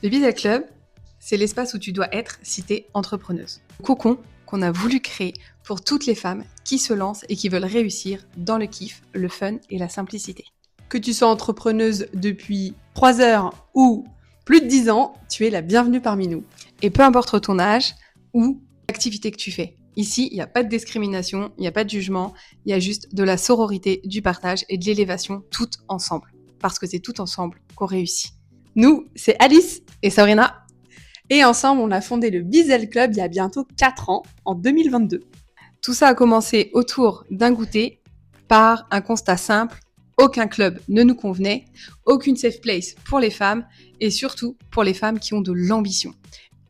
Le Business Club, c'est l'espace où tu dois être si t'es entrepreneuse. Le cocon qu'on a voulu créer pour toutes les femmes qui se lancent et qui veulent réussir dans le kiff, le fun et la simplicité. Que tu sois entrepreneuse depuis 3 heures ou plus de 10 ans, tu es la bienvenue parmi nous. Et peu importe ton âge ou l'activité que tu fais. Ici, il n'y a pas de discrimination, il n'y a pas de jugement, il y a juste de la sororité, du partage et de l'élévation tout ensemble. Parce que c'est tout ensemble qu'on réussit. Nous, c'est Alice et Sabrina. Et ensemble, on a fondé le Business Club il y a bientôt 4 ans, en 2022. Tout ça a commencé autour d'un goûter par un constat simple. Aucun club ne nous convenait, aucune safe place pour les femmes et surtout pour les femmes qui ont de l'ambition.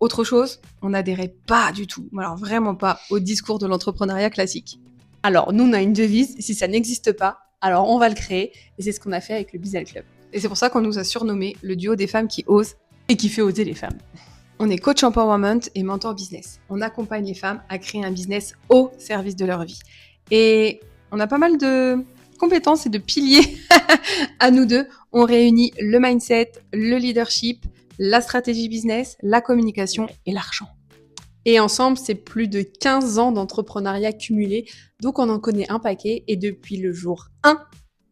Autre chose, on n'adhérait pas du tout, alors vraiment pas, au discours de l'entrepreneuriat classique. Alors, nous, on a une devise, si ça n'existe pas, alors on va le créer, et c'est ce qu'on a fait avec le Business Club. Et c'est pour ça qu'on nous a surnommé le duo des femmes qui osent et qui fait oser les femmes. On est coach empowerment et mentor business. On accompagne les femmes à créer un business au service de leur vie. Et on a pas mal de compétences et de piliers à nous deux. On réunit le mindset, le leadership, la stratégie business, la communication et l'argent. Et ensemble, c'est plus de 15 ans d'entrepreneuriat cumulé, donc on en connaît un paquet. Et depuis le jour 1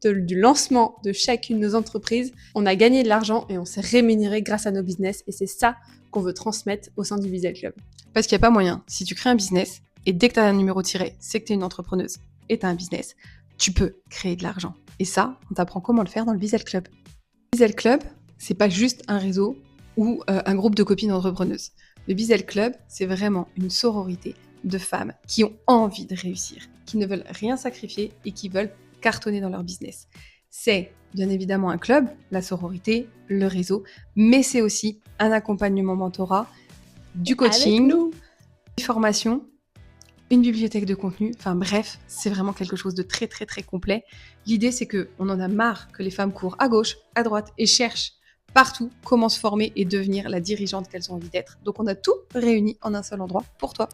du lancement de chacune de nos entreprises, on a gagné de l'argent et on s'est rémunéré grâce à nos business. Et c'est ça qu'on veut transmettre au sein du Business Club. Parce qu'il n'y a pas moyen. Si tu crées un business et dès que tu as un numéro tiré, c'est que tu es une entrepreneuse et tu as un business, tu peux créer de l'argent. Et ça, on t'apprend comment le faire dans le Business Club. Le Business Club, c'est pas juste un réseau ou un groupe de copines entrepreneuses. Le Business Club, c'est vraiment une sororité de femmes qui ont envie de réussir, qui ne veulent rien sacrifier et qui veulent cartonner dans leur business. C'est bien évidemment un club, la sororité, le réseau, mais c'est aussi un accompagnement mentorat, du coaching, des formations, une bibliothèque de contenu, enfin bref, c'est vraiment quelque chose de très très très complet. L'idée c'est qu'on en a marre que les femmes courent à gauche, à droite et cherchent partout comment se former et devenir la dirigeante qu'elles ont envie d'être. Donc on a tout réuni en un seul endroit pour toi.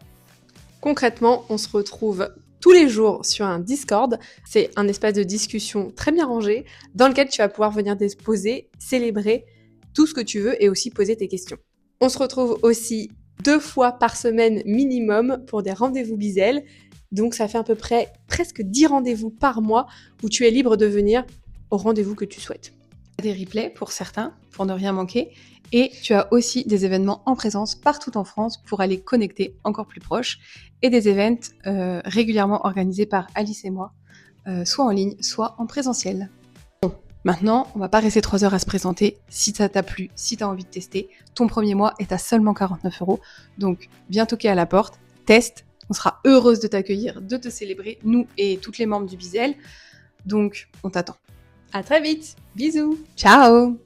Concrètement, on se retrouve tous les jours sur un Discord. C'est un espace de discussion très bien rangé dans lequel tu vas pouvoir venir poser, célébrer tout ce que tu veux et aussi poser tes questions. On se retrouve aussi 2 fois par semaine minimum pour des rendez-vous Bizel. Donc ça fait à peu près presque 10 rendez-vous par mois où tu es libre de venir au rendez-vous que tu souhaites. Des replays pour certains, pour ne rien manquer. Et tu as aussi des événements en présence partout en France pour aller connecter encore plus proche. Et des événements régulièrement organisés par Alice et moi, soit en ligne, soit en présentiel. Bon, maintenant, on va pas rester 3 heures à se présenter. Si ça t'a plu, si tu as envie de tester, ton premier mois est à seulement 49 €. Donc, viens toquer à la porte, teste. On sera heureuse de t'accueillir, de te célébrer, nous et toutes les membres du Bizel. Donc, on t'attend. À très vite. Bisous. Ciao!